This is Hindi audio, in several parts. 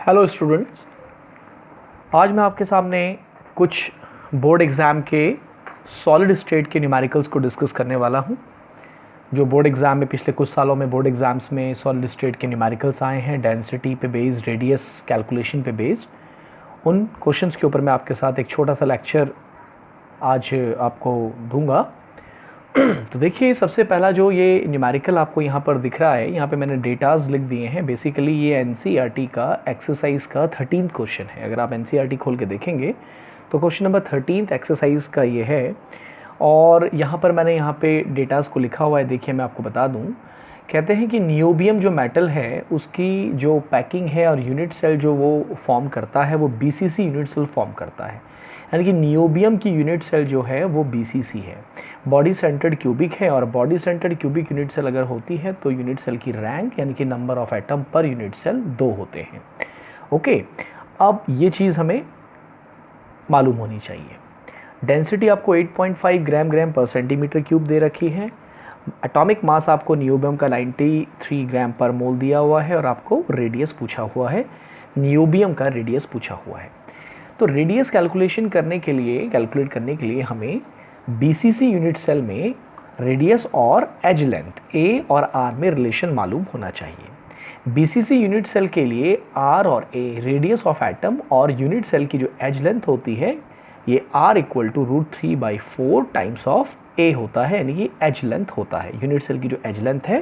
हेलो स्टूडेंट्स, आज मैं आपके सामने कुछ बोर्ड एग्ज़ाम के सॉलिड स्टेट के न्यूमेरिकल्स को डिस्कस करने वाला हूं। जो बोर्ड एग्ज़ाम में पिछले कुछ सालों में बोर्ड एग्ज़ाम्स में सॉलिड स्टेट के न्यूमेरिकल्स आए हैं, डेंसिटी पे बेस्ड, रेडियस कैलकुलेशन पे बेस्ड, उन क्वेश्चंस के ऊपर मैं आपके साथ एक छोटा सा लेक्चर आज आपको दूंगा। तो देखिए, सबसे पहला जो ये न्यूमेरिकल आपको यहाँ पर दिख रहा है, यहाँ पे मैंने डेटाज लिख दिए हैं। बेसिकली ये एनसीईआरटी का एक्सरसाइज का 13th क्वेश्चन है। अगर आप एनसीईआरटी खोल के देखेंगे तो क्वेश्चन नंबर 13th एक्सरसाइज का ये है। और यहाँ पर मैंने यहाँ पे डेटाज को लिखा हुआ है। देखिए, मैं आपको बता दूँ, कहते हैं कि नियोबियम जो मेटल है उसकी जो पैकिंग है और यूनिट सेल जो वो फॉर्म करता है वो बीसीसी यूनिट सेल फॉर्म करता है। यानी कि नियोबियम की यूनिट सेल जो है वो बीसीसी है, बॉडी सेंटर्ड क्यूबिक है। और body centred cubic unit cell अगर होती है तो यूनिट सेल की रैंक यानी कि number of atom per unit cell 2 होते हैं। ओके, अब ये चीज़ हमें मालूम होनी चाहिए। डेंसिटी आपको 8.5 ग्राम पर सेंटीमीटर क्यूब दे रखी है। एटॉमिक मास आपको नियोबियम का 93 ग्राम पर मोल दिया हुआ है और आपको रेडियस पूछा हुआ है, नियोबियम का रेडियस पूछा हुआ है। तो रेडियस कैलकुलेट करने के लिए हमें बीसीसी यूनिट सेल में रेडियस और एज लेंथ ए और आर में रिलेशन मालूम होना चाहिए। बीसीसी यूनिट सेल के लिए आर और ए रेडियस ऑफ एटम और यूनिट सेल की जो एज लेंथ होती है ये R equal to √3/4 times of A होता है, यानी कि एज लेंथ होता है। यूनिट सेल की जो एज लेंथ है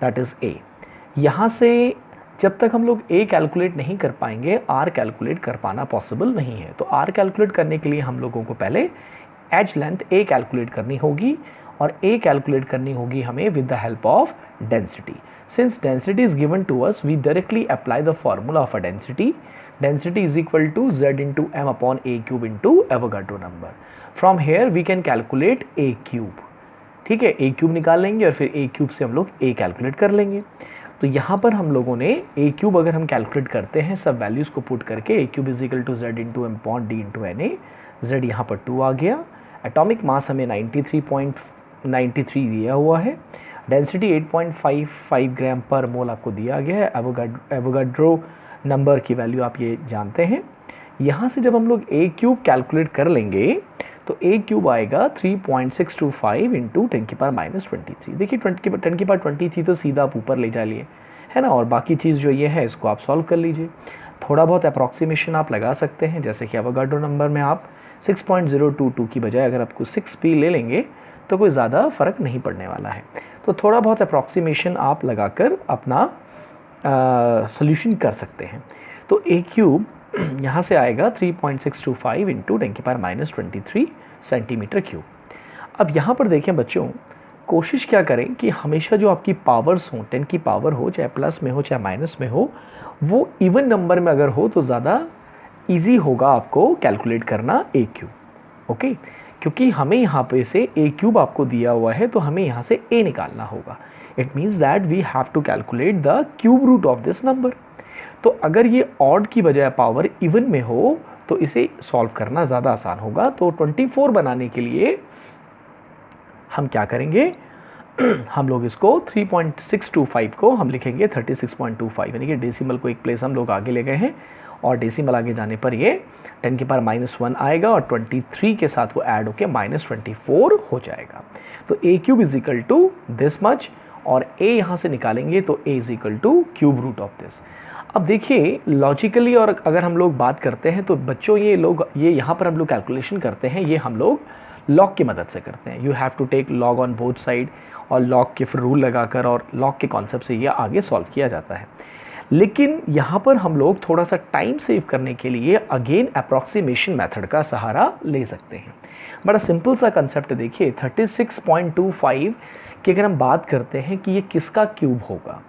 दैट इज ए। यहाँ से जब तक हम लोग ए कैलकुलेट नहीं कर पाएंगे आर कैलकुलेट कर पाना पॉसिबल नहीं है। तो आर कैलकुलेट करने के लिए हम लोगों को पहले एज लेंथ ए कैलकुलेट करनी होगी और ए कैलकुलेट करनी होगी हमें with the help of density. Since density is given to us, we directly apply the formula of a density. Density is equal to z into M upon A cube into Avogadro number. From here we can calculate a cube. ठीक है, ए क्यूब निकाल लेंगे और फिर ए क्यूब से हम लोग ए कैलकुलेट कर लेंगे। तो यहाँ पर हम लोगों ने ए क्यूब अगर हम कैलकुलेट करते हैं सब वैल्यूज़ को पुट करके, A cube is equal to z into M upon D into N A. Z यहाँ पर 2 आ गया। एटॉमिक मास हमें 93.93 दिया हुआ है। डेंसिटी 8.55 ग्राम पर मोल आपको दिया गया है। एवोगाड्रो नंबर की वैल्यू आप ये जानते हैं। यहाँ से जब हम लोग ए क्यूब कैलकुलेट कर लेंगे तो ए क्यूब आएगा 3.625 इंटू 10⁻23। देखिए 10⁻23 तो सीधा आप ऊपर ले जा लिए है ना, और बाकी चीज़ जो ये है इसको आप सॉल्व कर लीजिए। थोड़ा बहुत अप्रॉक्सीमेशन आप लगा सकते हैं, जैसे कि एवोगाड्रो नंबर में आप 6.022 की बजाय अगर आपको 6p ले लेंगे तो कोई ज़्यादा फ़र्क नहीं पड़ने वाला है। तो थोड़ा बहुत अप्रॉक्सीमेशन आप लगाकर अपना सोल्यूशन कर सकते हैं। तो ए क्यूब यहाँ से आएगा 3.625 इंटू 10⁻23 सेंटीमीटर क्यूब। अब यहाँ पर देखें बच्चों, कोशिश क्या करें कि हमेशा जो आपकी पावर्स हों, 10 की पावर हो, चाहे प्लस में हो चाहे माइनस में हो, वो इवन नंबर में अगर हो तो ज़्यादा ईजी होगा आपको कैलकुलेट करना ए क्यूब। ओके, क्योंकि हमें यहाँ पे से ए क्यूब आपको दिया हुआ है तो हमें यहाँ से ए निकालना होगा। It means that we have to calculate the cube root of this number. तो अगर ये ऑड की बजाय पावर इवन में हो तो इसे सॉल्व करना ज़्यादा आसान होगा। तो 24 बनाने के लिए हम क्या करेंगे, हम लोग इसको 3.625 को हम लिखेंगे 36.25, यानी कि डेसिमल को एक प्लेस हम लोग आगे ले गए हैं और डेसिमल आगे जाने पर ये 10⁻⁻1 आएगा और 23 के साथ वो ऐड होकर -24 हो जाएगा। तो A cube is equal to this much और ए यहाँ से निकालेंगे तो A is equal to cube root of this. अब देखिए लॉजिकली, और अगर हम लोग बात करते हैं तो बच्चों ये यहाँ पर हम लोग कैलकुलेशन करते हैं, ये हम लोग लॉग की मदद से करते हैं। You have to take log on both side और लॉग के फिर रूल लगाकर और लॉग के कॉन्सेप्ट से ये आगे सॉल्व किया जाता है। लेकिन यहाँ पर हम लोग थोड़ा सा टाइम सेव करने के लिए अगेन अप्रॉक्सीमेशन मेथड का सहारा ले सकते हैं। बड़ा सिंपल सा कंसेप्ट देखिए, 36.25 की अगर हम बात करते हैं कि ये किसका क्यूब होगा,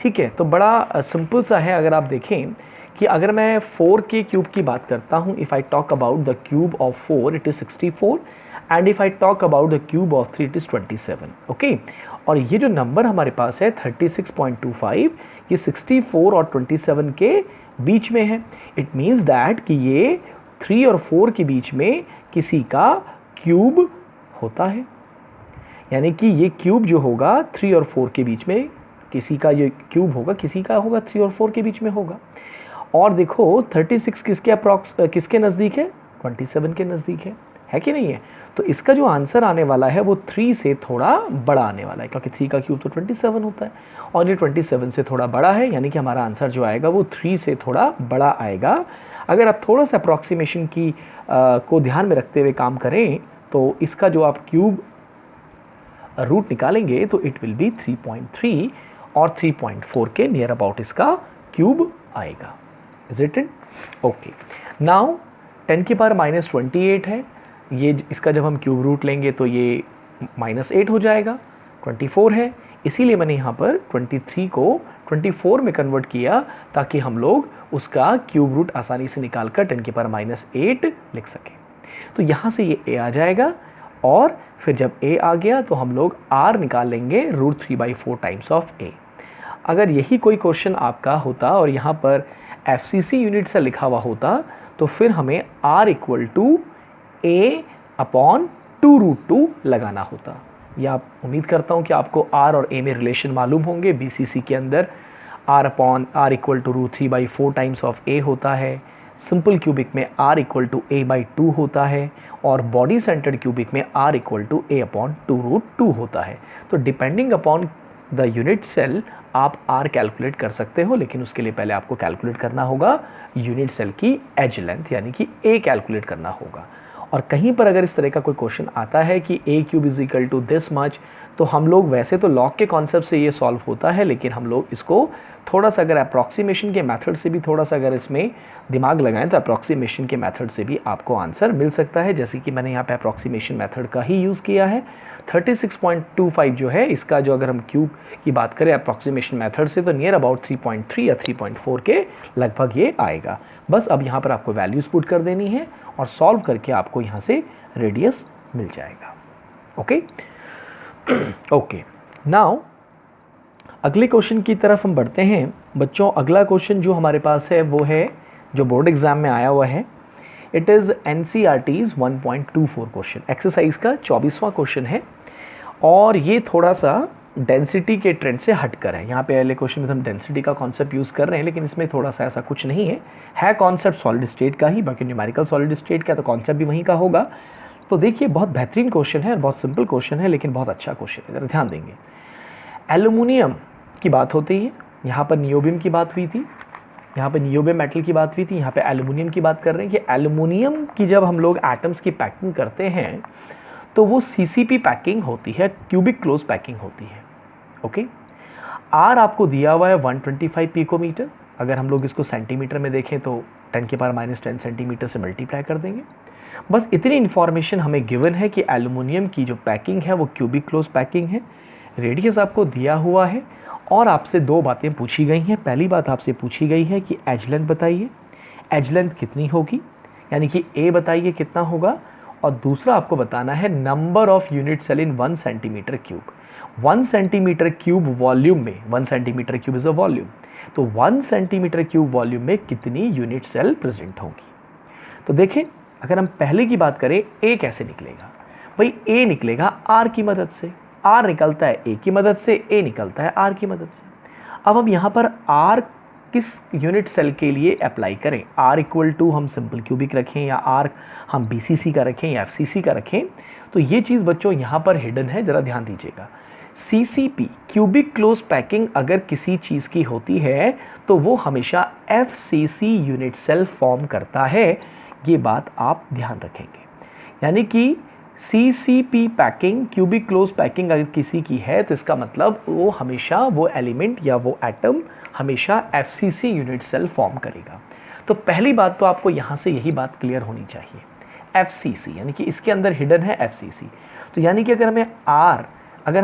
ठीक है, तो बड़ा सिंपल सा है। अगर आप देखें कि अगर मैं 4 के क्यूब की बात करता हूँ, if I talk about the cube of 4 it is 64 and if I talk about the cube of 3 it is 27। Okay, और ये जो नंबर हमारे पास है 36.25, ये 64 और 27 के बीच में है। इट मीन्स दैट कि ये 3 और 4 के बीच में किसी का क्यूब होता है, यानी कि ये क्यूब जो होगा 3 और 4 के बीच में किसी का ये क्यूब होगा, किसी का होगा 3 और 4 के बीच में होगा। और देखो 36 किसके नज़दीक है, 27 के नज़दीक है कि नहीं है। तो इसका जो आंसर आने वाला है वो 3 से थोड़ा बड़ा आने वाला है, क्योंकि 3 का क्यूब तो 27 होता है और ये 27 से थोड़ा बड़ा है, यानी कि हमारा आंसर जो आएगा वो 3 से थोड़ा बड़ा आएगा। अगर आप थोड़ा सा अप्रॉक्सीमेशन की को ध्यान में रखते हुए काम करें तो इसका जो आप क्यूब रूट निकालेंगे तो इट विल बी 3.3 और 3.4 के नियर अबाउट इसका क्यूब आएगा। Is it it? Okay, now 10 की पावर -28 है, ये इसका जब हम क्यूब रूट लेंगे तो ये -8 हो जाएगा। 24 है, इसीलिए मैंने यहाँ पर 23 को 24 में कन्वर्ट किया ताकि हम लोग उसका क्यूब रूट आसानी से निकाल कर 10 की पावर -8 लिख सकें। तो यहाँ से ये a आ जाएगा और फिर जब a आ गया तो हम लोग r निकाल लेंगे √3/4 टाइम्स ऑफ a। अगर यही कोई क्वेश्चन आपका होता और यहाँ पर FCC यूनिट से लिखा हुआ होता तो फिर हमें r = a/2√2 लगाना होता। या आप उम्मीद करता हूँ कि आपको r और a में रिलेशन मालूम होंगे। BCC के अंदर r = √3/4 टाइम्स ऑफ a होता है, सिंपल क्यूबिक में r = a/2 होता है और बॉडी सेंटर्ड क्यूबिक में r = a/2√2 होता है। तो depending upon the unit cell आप r कैलकुलेट कर सकते हो, लेकिन उसके लिए पहले आपको कैलकुलेट करना होगा यूनिट सेल की एज लेंथ, यानी कि a कैलकुलेट करना होगा। और कहीं पर अगर इस तरह का कोई क्वेश्चन आता है कि a³ = दिस मच, तो हम लोग वैसे तो लॉग के कॉन्सेप्ट से ये सॉल्व होता है, लेकिन हम लोग इसको थोड़ा सा अगर अप्रॉक्सीमेशन के मेथड से भी थोड़ा सा अगर इसमें दिमाग लगाएं तो अप्रॉक्सीमेशन के मेथड से भी आपको आंसर मिल सकता है, जैसे कि मैंने यहाँ पे अप्रॉक्सीमेशन मेथड का ही यूज़ किया है। 36.25 जो है इसका जो अगर हम क्यूब की बात करें अप्रॉक्सीमेशन मेथड से तो नियर अबाउट 3.3 या 3.4 के लगभग ये आएगा। बस अब यहाँ पर आपको वैल्यूज़ पुट कर देनी है और सॉल्व करके आपको यहाँ से रेडियस मिल जाएगा। ओके ओके, नाउ अगले क्वेश्चन की तरफ हम बढ़ते हैं बच्चों। अगला क्वेश्चन जो हमारे पास है वो है जो बोर्ड एग्जाम में आया हुआ है, it is NCERT's 1.24 question, exercise का 24वां क्वेश्चन है और ये थोड़ा सा डेंसिटी के ट्रेंड से हटकर है। यहाँ पे अगले क्वेश्चन में हम डेंसिटी का कॉन्सेप्ट यूज़ कर रहे हैं, लेकिन इसमें थोड़ा सा ऐसा कुछ नहीं है कॉन्सेप्ट सॉलिड स्टेट का ही, बाकी न्यूमेरिकल सॉलिड स्टेट का तो कॉन्सेप्ट भी वहीं का होगा। तो देखिए बहुत बेहतरीन क्वेश्चन है और बहुत सिंपल क्वेश्चन है, लेकिन बहुत अच्छा क्वेश्चन है, ज़रा ध्यान देंगे। एल्यूमिनियम की बात होती है, यहाँ पर नियोबियम की बात हुई थी, यहाँ पे नियोबियम मेटल की बात हुई थी, यहाँ पे एल्यूमिनियम की बात कर रहे हैं कि एल्यूमिनियम की जब हम लोग एटम्स की पैकिंग करते हैं तो वो CCP पैकिंग होती है, क्यूबिक क्लोज पैकिंग होती है। ओके, R आपको दिया हुआ है 125 पिकोमीटर, अगर हम लोग इसको सेंटीमीटर में देखें तो 10 की पावर -10 सेंटीमीटर से मल्टीप्लाई कर देंगे। बस इतनी इन्फॉर्मेशन हमें गिवन है कि एल्यूमिनियम की जो पैकिंग है वो क्यूबिक क्लोज पैकिंग है, रेडियस आपको दिया हुआ है और आपसे दो बातें पूछी गई हैं। पहली बात आपसे पूछी गई है कि एज लेंथ बताइए, एज लेंथ कितनी होगी, यानी कि A बताइए कितना होगा, और दूसरा आपको बताना है number of unit cell in 1 centimetre cube. 1 centimetre cube volume में, 1 centimetre cube is a volume, तो 1 सेंटीमीटर क्यूब वॉल्यूम में कितनी यूनिट सेल प्रेजेंट होंगी। तो देखें अगर हम पहले की बात करें A कैसे निकलेगा, भाई A निकलेगा R की मदद से, R निकलता है A की मदद से, A निकलता है R की मदद से। अब हम यहाँ पर R किस यूनिट सेल के लिए अप्लाई करें, R = हम सिंपल क्यूबिक रखें या R हम BCC का रखें या FCC का रखें, तो ये चीज़ बच्चों यहाँ पर हिडन है, ज़रा ध्यान दीजिएगा। CCP क्यूबिक क्लोज पैकिंग अगर किसी चीज़ की होती है तो वो हमेशा FCC यूनिट सेल फॉर्म करता है, ये बात आप ध्यान रखेंगे। यानी कि CCP packing cubic close packing अगर किसी की है तो इसका मतलब वो हमेशा वो एलिमेंट या वो एटम हमेशा FCC यूनिट सेल फॉर्म करेगा। तो पहली बात तो आपको यहाँ से यही बात क्लियर होनी चाहिए, FCC यानी कि इसके अंदर हिडन है FCC। तो यानी कि अगर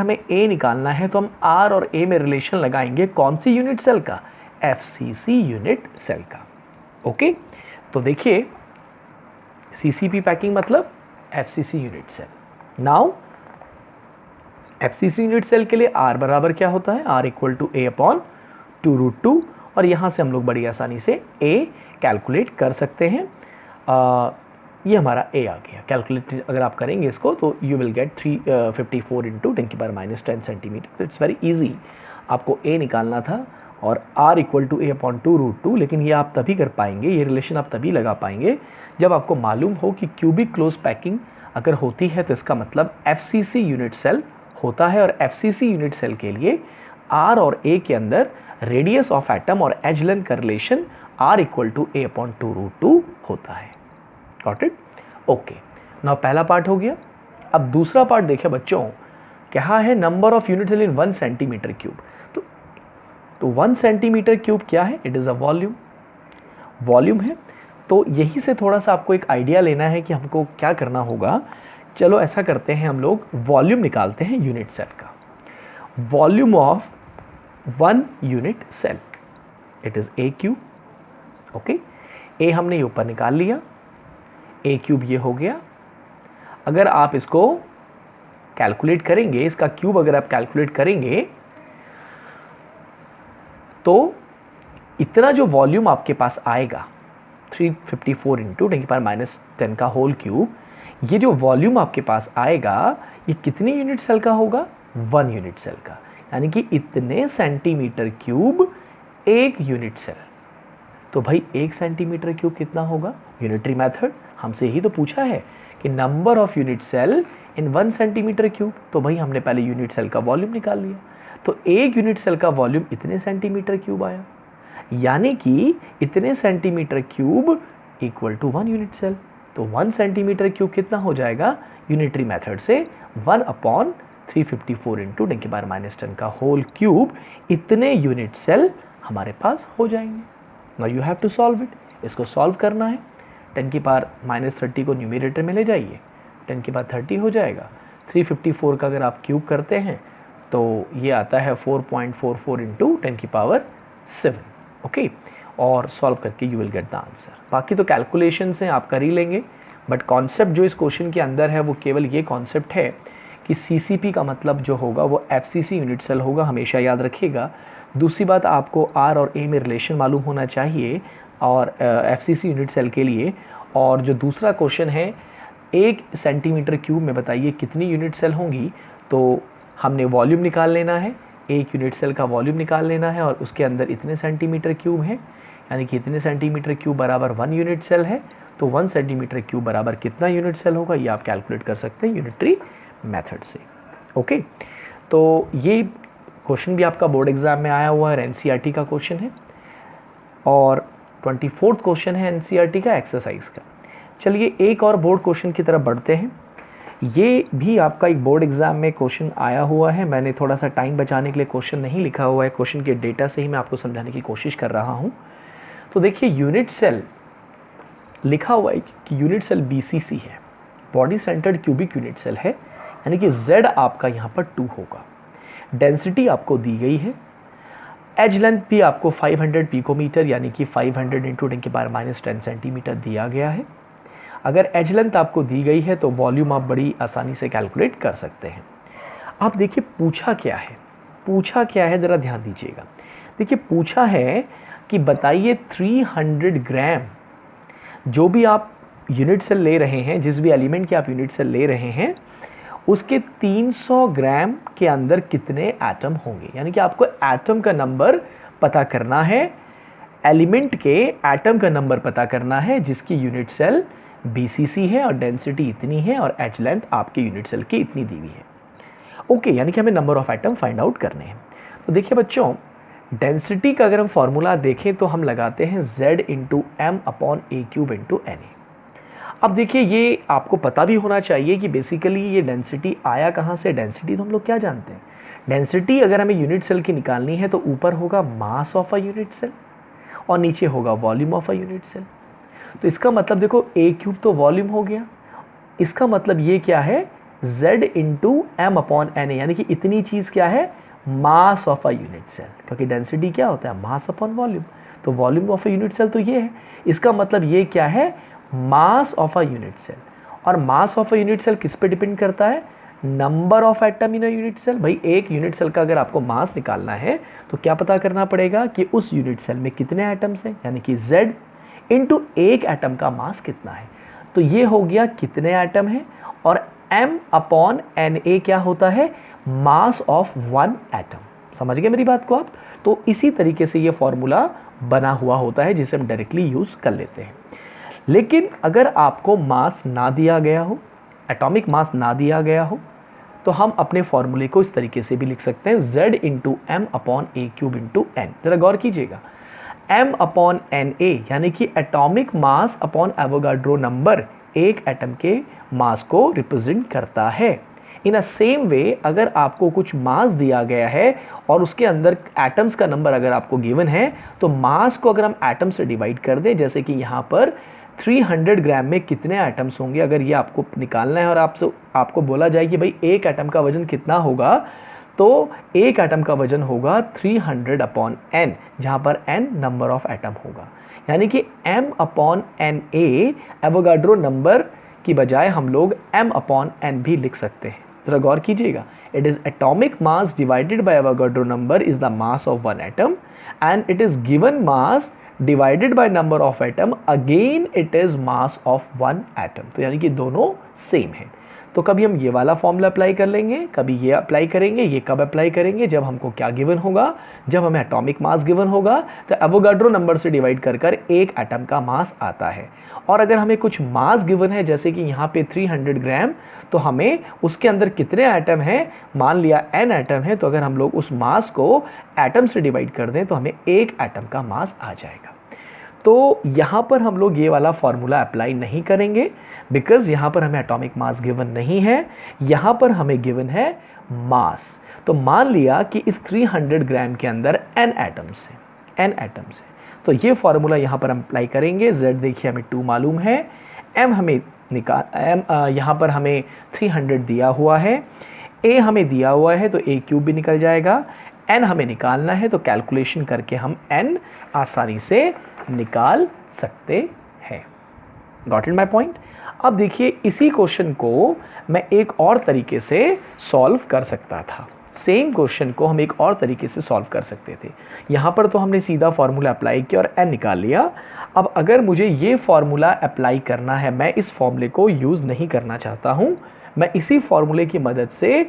हमें A निकालना है तो हम R और A में रिलेशन लगाएंगे कौन सी यूनिट सेल का, FCC यूनिट सेल का। ओके, तो देखिए CCP पैकिंग मतलब FCC unit cell. Now FCC unit cell के लिए R बराबर क्या होता है, R = a/2√2, और यहाँ से हम लोग बड़ी आसानी से A कैलकुलेट कर सकते हैं। ये हमारा A आ गया, कैलकुलेट अगर आप करेंगे इसको तो you will get 354 × 10⁻10 centimetre. It's very easy, आपको A निकालना था और r इक्वल टू a/2√2, लेकिन ये आप तभी कर पाएंगे, ये रिलेशन आप तभी लगा पाएंगे जब आपको मालूम हो कि क्यूबिक क्लोज पैकिंग अगर होती है तो इसका मतलब FCC यूनिट सेल होता है, और FCC यूनिट सेल के लिए R और A के अंदर रेडियस ऑफ एटम और एज लेंथ का relation R equal to a/2√2 होता है। Got it? ओके, नाउ पहला पार्ट हो गया। अब दूसरा पार्ट देखिए बच्चों, क्या है? Number of unit cell in 1 centimetre cube. तो 1 सेंटीमीटर क्यूब क्या है? It is a volume, volume है। तो यही से थोड़ा सा आपको एक आइडिया लेना है कि हमको क्या करना होगा। चलो ऐसा करते हैं, हम लोग वॉल्यूम निकालते हैं यूनिट सेल का। Volume of 1 unit cell, it is A cube. Okay, A हमने ये ऊपर निकाल लिया, ए क्यूब ये हो गया। अगर आप इसको कैलकुलेट करेंगे, इसका क्यूब अगर आप कैलकुलेट करेंगे तो इतना जो वॉल्यूम आपके पास आएगा 354 इंटू 10⁻⁻10 का होल क्यूब, ये जो वॉल्यूम आपके पास आएगा ये कितने यूनिट सेल का होगा? 1 यूनिट सेल का, यानी कि इतने सेंटीमीटर क्यूब 1 यूनिट सेल। तो भाई 1 सेंटीमीटर क्यूब कितना होगा? यूनिटरी मेथड हमसे यही तो पूछा है कि number of unit cell in 1 centimetre cube. तो भाई हमने पहले यूनिट सेल का वॉल्यूम निकाल लिया, तो 1 यूनिट सेल का वॉल्यूम इतने सेंटीमीटर क्यूब आया, यानी कि इतने centimetre cube equal to 1 unit cell. तो 1 सेंटीमीटर क्यूब कितना हो जाएगा? यूनिटरी मेथड से 1/354 इंटू 10⁻⁻10 का होल क्यूब, इतने यूनिट सेल हमारे पास हो जाएंगे। Now you have to solve it, इसको सॉल्व करना है। 10⁻30 को न्यूमरेटर में ले जाइए, 10⁻30 हो जाएगा। 354 का अगर आप क्यूब करते हैं तो ये आता है 4.44 इंटू 10⁻7। ओके, और सॉल्व करके you will get the answer. बाकी तो कैलकुलेशंस हैं, आप कर ही लेंगे, बट कॉन्सेप्ट जो इस क्वेश्चन के अंदर है वो केवल ये कॉन्सेप्ट है कि CCP का मतलब जो होगा वो FCC यूनिट सेल होगा, हमेशा याद रखिएगा। दूसरी बात, आपको R और A में रिलेशन मालूम होना चाहिए और FCC यूनिट सेल के लिए। और जो दूसरा क्वेश्चन है, 1 सेंटीमीटर क्यूब में बताइए कितनी यूनिट सेल होंगी, तो हमने वॉल्यूम निकाल लेना है, 1 यूनिट सेल का वॉल्यूम निकाल लेना है और उसके अंदर इतने सेंटीमीटर क्यूब है, यानी कि इतने सेंटीमीटर क्यूब बराबर 1 यूनिट सेल है। तो 1 सेंटीमीटर क्यूब बराबर कितना यूनिट सेल होगा, ये आप कैलकुलेट कर सकते हैं यूनिटरी मेथड से। ओके, तो ये क्वेश्चन भी आपका बोर्ड एग्जाम में आया हुआ है, NCERT का क्वेश्चन है, और 24th क्वेश्चन है NCERT का एक्सरसाइज का। चलिए एक और बोर्ड क्वेश्चन की तरफ बढ़ते हैं। ये भी आपका एक बोर्ड एग्जाम में क्वेश्चन आया हुआ है। मैंने थोड़ा सा टाइम बचाने के लिए क्वेश्चन नहीं लिखा हुआ है, क्वेश्चन के डेटा से ही मैं आपको समझाने की कोशिश कर रहा हूँ। तो देखिए, यूनिट सेल लिखा हुआ है कि यूनिट सेल BCC है, body centred cubic unit cell है, यानी कि Z आपका यहाँ पर 2 होगा। डेंसिटी आपको दी गई है, एज लेंथ भी आपको 500 पिकोमीटर यानी कि 500 इंटू 10⁻⁻10 सेंटीमीटर दिया गया है। अगर एज लेंथ आपको दी गई है तो वॉल्यूम आप बड़ी आसानी से कैलकुलेट कर सकते हैं। आप देखिए पूछा क्या है, पूछा क्या है ज़रा ध्यान दीजिएगा। देखिए पूछा है कि बताइए 300 ग्राम जो भी आप यूनिट सेल ले रहे हैं, जिस भी एलिमेंट के आप यूनिट सेल ले रहे हैं, उसके 300 ग्राम के अंदर कितने एटम होंगे, यानी कि आपको एटम का नंबर पता करना है, एलिमेंट के एटम का नंबर पता करना है जिसकी यूनिट सेल BCC है और डेंसिटी इतनी है और एच लेंथ आपके यूनिट सेल की इतनी दी हुई है। ओके, यानी कि हमें number of atom find out करने हैं। तो देखिए बच्चों, डेंसिटी का अगर हम फॉर्मूला देखें तो हम लगाते हैं Z into M/A³ into Na। अब देखिए ये आपको पता भी होना चाहिए कि बेसिकली ये डेंसिटी आया कहाँ से। डेंसिटी तो हम लोग क्या जानते हैं, डेंसिटी अगर हमें यूनिट सेल की निकालनी है तो ऊपर होगा mass of a unit cell और नीचे होगा volume of a unit cell. तो इसका मतलब देखो A³ तो वॉल्यूम हो गया, इसका मतलब ये क्या है, Z इंटू M/Na, यानी कि इतनी चीज़ क्या है, mass of a unit cell, क्योंकि डेंसिटी क्या होता है, मास अपॉन वॉल्यूम। तो volume of a unit cell तो ये है, इसका मतलब ये क्या है, mass of a unit cell. और mass of a unit cell किस पे डिपेंड करता है, number of atom in a unit cell. भाई एक यूनिट सेल का अगर आपको मास निकालना है तो क्या पता करना पड़ेगा कि उस यूनिट सेल में कितने एटम्स हैं, यानी कि Z इंटू एक एटम का मास कितना है। तो ये हो गया कितने एटम है, और M/Na क्या होता है, मास ऑफ 1 एटम। समझ गए मेरी बात को आप। तो इसी तरीके से ये फॉर्मूला बना हुआ होता है जिसे हम डायरेक्टली यूज़ कर लेते हैं। लेकिन अगर आपको मास ना दिया गया हो, एटॉमिक मास ना दिया गया हो, तो हम अपने फॉर्मूले को इस तरीके से भी लिख सकते हैं Z इंटू एम अपॉन ए क्यूब इंटू एन। जरा गौर कीजिएगा, m अपॉन एन ए यानी कि atomic mass upon Avogadro number एक एटम के मास को रिप्रेजेंट करता है। इन अ सेम वे अगर आपको कुछ मास दिया गया है और उसके अंदर एटम्स का नंबर अगर आपको गिवन है, तो मास को अगर हम एटम से डिवाइड कर दें, जैसे कि यहाँ पर 300 ग्राम में कितने एटम्स होंगे, अगर ये आपको निकालना है और आपको बोला जाए कि भाई एक एटम का वजन कितना होगा, तो एक एटम का वजन होगा 300 अपॉन एन, जहाँ पर एन नंबर ऑफ एटम होगा। यानी कि m upon N A Avogadro number की बजाय हम लोग m अपॉन एन भी लिख सकते हैं। जरा गौर कीजिएगा, it is atomic mass divided by Avogadro number is the mass of one atom and it is given mass divided by number of atom, again it is mass of one atom. तो यानी कि दोनों सेम है। तो कभी हम ये वाला फॉर्मूला अप्लाई कर लेंगे, कभी ये अप्लाई करेंगे। ये कब अप्लाई करेंगे? जब हमको क्या गिवन होगा, जब हमें एटॉमिक मास गिवन होगा, तो एवोगाड्रो नंबर से डिवाइड कर कर एक एटम का मास आता है। और अगर हमें कुछ मास गिवन है, जैसे कि यहाँ पे 300 ग्राम, तो हमें उसके अंदर कितने एटम हैं, मान लिया n एटम है, तो अगर हम लोग उस मास को एटम से डिवाइड कर दें तो हमें एक एटम का मास आ जाएगा। तो यहाँ पर हम लोग ये वाला फॉर्मूला अप्लाई नहीं करेंगे, बिकॉज यहाँ पर हमें एटॉमिक मास गिवन नहीं है, यहाँ पर हमें गिवन है मास। तो मान लिया कि इस 300 ग्राम के अंदर n एटम्स हैं, तो ये फॉर्मूला यहाँ पर हम अप्लाई करेंगे। Z देखिए हमें 2 मालूम है, m हमें यहाँ पर हमें 300 दिया हुआ है, a हमें दिया हुआ है तो a क्यूब भी निकल जाएगा, n हमें निकालना है तो कैलकुलेशन करके हम n आसानी से निकाल सकते हैं। Got it my point? अब देखिए इसी क्वेश्चन को मैं एक और तरीके से सॉल्व कर सकता था। सेम क्वेश्चन को हम एक और तरीके से सॉल्व कर सकते थे। यहाँ पर तो हमने सीधा फार्मूला अप्लाई किया और n निकाल लिया। अब अगर मुझे ये फार्मूला अप्लाई करना है, मैं इस फॉर्मूले को यूज़ नहीं करना चाहता हूँ, मैं इसी फार्मूले की मदद से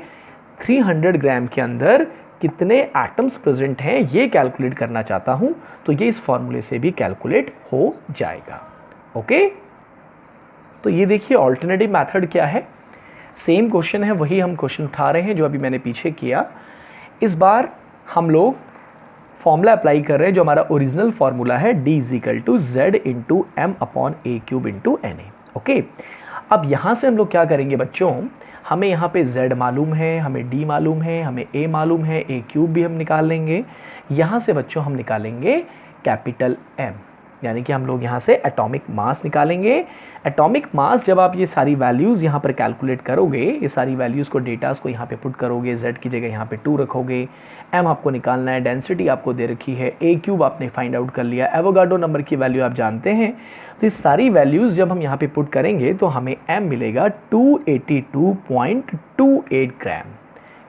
300 ग्राम के अंदर कितने एटम्स प्रेजेंट हैं ये कैलकुलेट करना चाहता हूँ, तो ये इस फॉर्मूले से भी कैलकुलेट हो जाएगा। ओके, तो ये देखिए ऑल्टरनेटिव मेथड क्या है। सेम क्वेश्चन है, वही हम क्वेश्चन उठा रहे हैं जो अभी मैंने पीछे किया। इस बार हम लोग फॉर्मूला अप्लाई कर रहे हैं जो हमारा ओरिजिनल फॉर्मूला है, D = Z into M upon A cube into N A. Okay, अब यहाँ से हम लोग क्या करेंगे बच्चों, हमें यहाँ पे Z मालूम है, हमें D मालूम है, हमें A मालूम है, A क्यूब भी हम निकाल लेंगे। यहाँ से बच्चों हम निकालेंगे कैपिटल M, यानी कि हम लोग यहाँ से एटॉमिक मास निकालेंगे। एटॉमिक मास जब आप ये सारी वैल्यूज़ यहाँ पर कैलकुलेट करोगे, ये सारी वैल्यूज़ को, डेटास को यहाँ पे पुट करोगे, Z की जगह यहाँ पे 2 रखोगे, M आपको निकालना है, डेंसिटी आपको दे रखी है, A क्यूब आपने फाइंड आउट कर लिया, एवोगाड्रो नंबर की वैल्यू आप जानते हैं। तो इस सारी वैल्यूज़ जब हम यहाँ पे पुट करेंगे तो हमें M मिलेगा 282.28 ग्राम।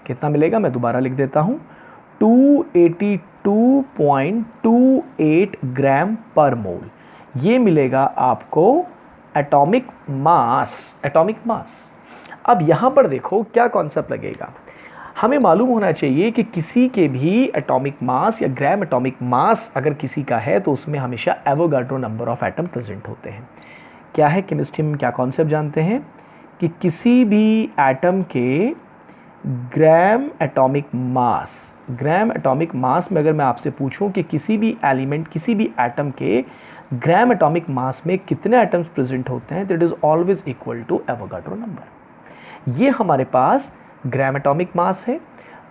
कितना मिलेगा मैं दोबारा लिख देता हूँ, 282.28 ग्राम पर मोल। ये मिलेगा आपको एटॉमिक मास। अब यहाँ पर देखो क्या कॉन्सेप्ट लगेगा, हमें मालूम होना चाहिए कि किसी के भी एटॉमिक मास या ग्राम एटॉमिक मास अगर किसी का है तो उसमें हमेशा Avogadro number of atom present होते हैं। क्या है केमिस्ट्री में, क्या कॉन्सेप्ट जानते हैं कि किसी भी एटम के ग्राम एटॉमिक मास में अगर मैं आपसे पूछूं कि किसी भी एलिमेंट, किसी भी एटम के ग्राम एटॉमिक मास में कितने एटम्स प्रेजेंट होते हैं, तो it is always equal to Avogadro number. ये हमारे पास ग्राम एटॉमिक मास है,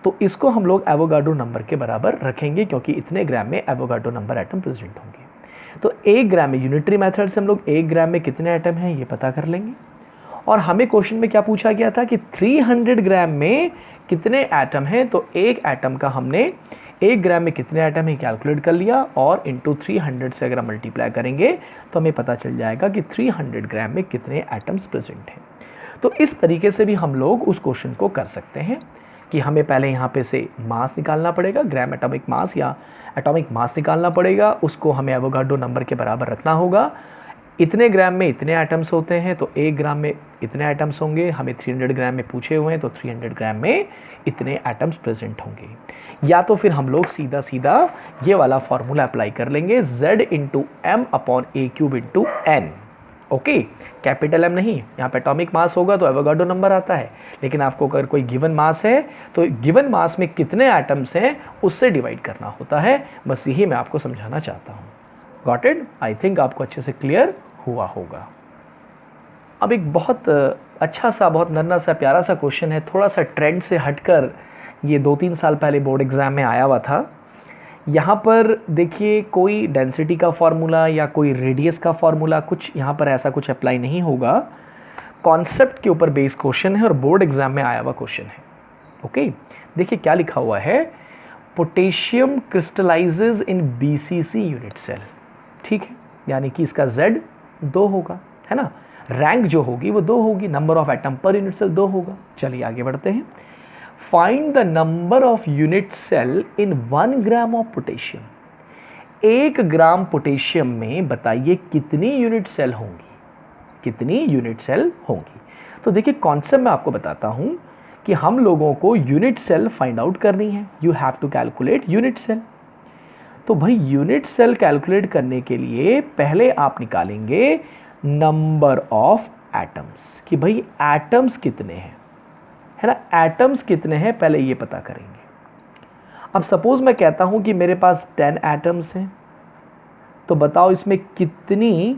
तो इसको हम लोग एवोगाड्रो नंबर के बराबर रखेंगे क्योंकि इतने ग्राम में एवोगाड्रो नंबर एटम प्रेजेंट होंगे। तो 1 ग्राम में, यूनिटरी मेथड से हम लोग 1 ग्राम में कितने एटम हैं ये पता कर लेंगे। और हमें क्वेश्चन में क्या पूछा गया था कि 300 ग्राम में कितने एटम हैं, तो एक एटम का हमने 1 ग्राम में कितने एटम है कैलकुलेट कर लिया और इंटू 300 से अगर हम मल्टीप्लाई करेंगे तो हमें पता चल जाएगा कि 300 ग्राम में कितने एटम्स प्रेजेंट हैं। तो इस तरीके से भी हम लोग उस क्वेश्चन को कर सकते हैं कि हमें पहले यहाँ पे से मास निकालना पड़ेगा, ग्राम एटॉमिक मास या एटॉमिक मास निकालना पड़ेगा, उसको हमें एवोगाड्रो नंबर के बराबर रखना होगा। इतने ग्राम में इतने एटम्स होते हैं तो 1 ग्राम में इतने एटम्स होंगे, हमें 300 ग्राम में पूछे हुए हैं तो 300 ग्राम में इतने एटम्स प्रेजेंट होंगे। या तो फिर हम लोग सीधा सीधा ये वाला फॉर्मूला अप्लाई कर लेंगे, Z इंटू एम अपॉन ए cube into N. Okay, capital M नहीं, यहाँ पे एटॉमिक मास होगा तो एवोगाड्रो नंबर आता है, लेकिन आपको अगर कोई गिवन मास है तो गिवन मास में कितने एटम्स हैं उससे डिवाइड करना होता है। बस यही मैं आपको समझाना चाहता हूँ। Got it? आई थिंक आपको अच्छे से क्लियर हुआ होगा। अब एक बहुत अच्छा सा, बहुत नन्हा सा, प्यारा सा क्वेश्चन है, थोड़ा सा ट्रेंड से हटकर, ये 2-3 साल पहले बोर्ड एग्जाम में आया हुआ था। यहाँ पर देखिए कोई डेंसिटी का फॉर्मूला या कोई रेडियस का फॉर्मूला कुछ यहाँ पर ऐसा कुछ अप्लाई नहीं होगा। कॉन्सेप्ट के ऊपर बेस्ड क्वेश्चन है और बोर्ड एग्जाम में आया हुआ क्वेश्चन है। ओके, देखिए क्या लिखा हुआ है, पोटेशियम क्रिस्टलाइजेज इन BCC यूनिट सेल। ठीक है, यानी कि इसका Z 2 होगा, है ना। रैंक जो होगी वो 2 होगी, number of atom per unit cell 2 होगा। चलिए आगे बढ़ते हैं। Find the number of unit cell in 1 gram of potassium. 1 gram potassium में बताइए कितनी यूनिट सेल होंगी, कितनी यूनिट सेल होंगी। तो देखिए कॉन्सेप्ट मैं आपको बताता हूं कि हम लोगों को यूनिट सेल फाइंड आउट करनी है। You have to calculate unit cell. तो भाई यूनिट सेल कैलकुलेट करने के लिए पहले आप निकालेंगे नंबर ऑफ एटम्स, कि भाई एटम्स कितने हैं, है ना। एटम्स कितने हैं पहले ये पता करेंगे। अब सपोज मैं कहता हूं कि मेरे पास 10 एटम्स हैं, तो बताओ इसमें कितनी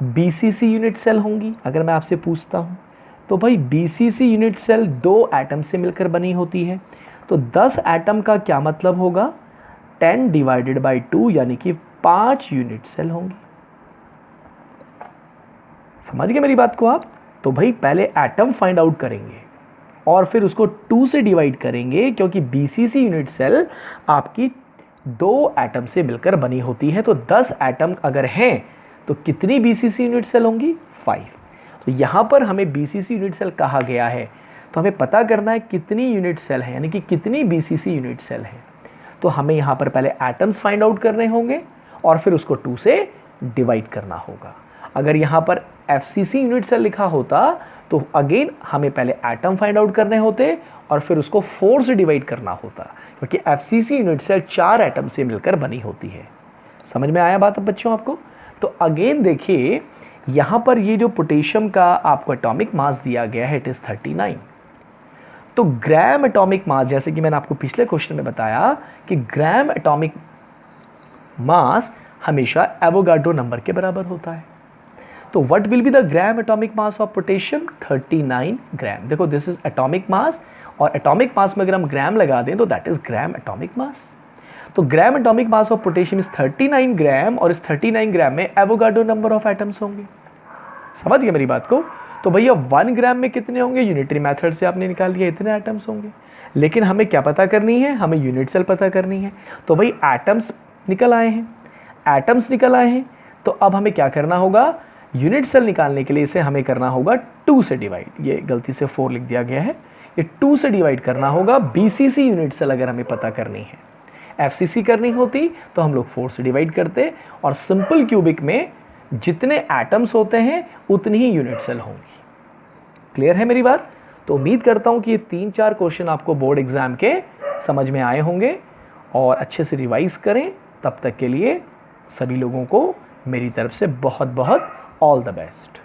BCC यूनिट सेल होंगी। अगर मैं आपसे पूछता हूं तो भाई BCC यूनिट सेल 2 एटम से मिलकर बनी होती है, तो 10 एटम का क्या मतलब होगा, 10 डिवाइडेड बाई 2 यानी कि 5 यूनिट सेल होंगी। समझ गए मेरी बात को आप। तो भाई पहले एटम फाइंड आउट करेंगे और फिर उसको 2 से डिवाइड करेंगे, क्योंकि BCC यूनिट सेल आपकी 2 एटम से मिलकर बनी होती है। तो 10 एटम अगर हैं तो कितनी BCC यूनिट सेल होंगी, 5। तो यहाँ पर हमें BCC यूनिट सेल कहा गया है, तो हमें पता करना है कितनी यूनिट सेल है, यानी कि कितनी BCC यूनिट सेल है। तो हमें यहाँ पर पहले एटम्स फाइंड आउट करने होंगे और फिर उसको 2 से डिवाइड करना होगा। अगर यहाँ पर FCC यूनिट सेल लिखा होता तो अगेन हमें पहले एटम फाइंड आउट करने होते और फिर उसको 4 से डिवाइड करना होता, क्योंकि FCC यूनिट सेल 4 एटम से मिलकर बनी होती है। समझ में आया बात अब बच्चों आपको। तो अगेन देखिए यहाँ पर ये जो पोटेशियम का आपको एटॉमिक मास दिया गया है, इट इज़ 39। तो ग्राम एटॉमिक मास, जैसे कि मैंने आपको पिछले क्वेश्चन में बताया कि ग्राम एटॉमिक मास हमेशा एवोगाड्रो नंबर के बराबर होता है। तो what will be the gram atomic mass of potassium, 39 ग्राम। देखो दिस इज एटॉमिक मास, और एटॉमिक मास में अगर हम ग्राम लगा दें तो that is gram atomic mass. तो gram atomic mass of potassium is 39 gram, और इस 39 ग्राम में एवोगाड्रो नंबर ऑफ एटम्स होंगे। समझ गए मेरी बात को। तो भैया 1 ग्राम में कितने होंगे, यूनिटरी मेथड से आपने निकाल लिया इतने एटम्स होंगे, लेकिन हमें क्या पता करनी है, हमें यूनिट सेल पता करनी है। तो भाई एटम्स निकल आए हैं, एटम्स निकल आए हैं, तो अब हमें क्या करना होगा, यूनिट सेल निकालने के लिए इसे हमें करना होगा 2 से डिवाइड। ये गलती से 4 लिख दिया गया है, ये 2 से डिवाइड करना होगा। BCC यूनिट सेल अगर हमें पता करनी है, FCC करनी होती तो हम लोग 4 से डिवाइड करते, और सिंपल क्यूबिक में जितने एटम्स होते हैं उतनी ही यूनिट सेल होंगी। क्लियर है मेरी बात। तो उम्मीद करता हूं कि ये 3-4 क्वेश्चन आपको बोर्ड एग्जाम के समझ में आए होंगे, और अच्छे से रिवाइज करें। तब तक के लिए सभी लोगों को मेरी तरफ से बहुत बहुत ऑल द बेस्ट।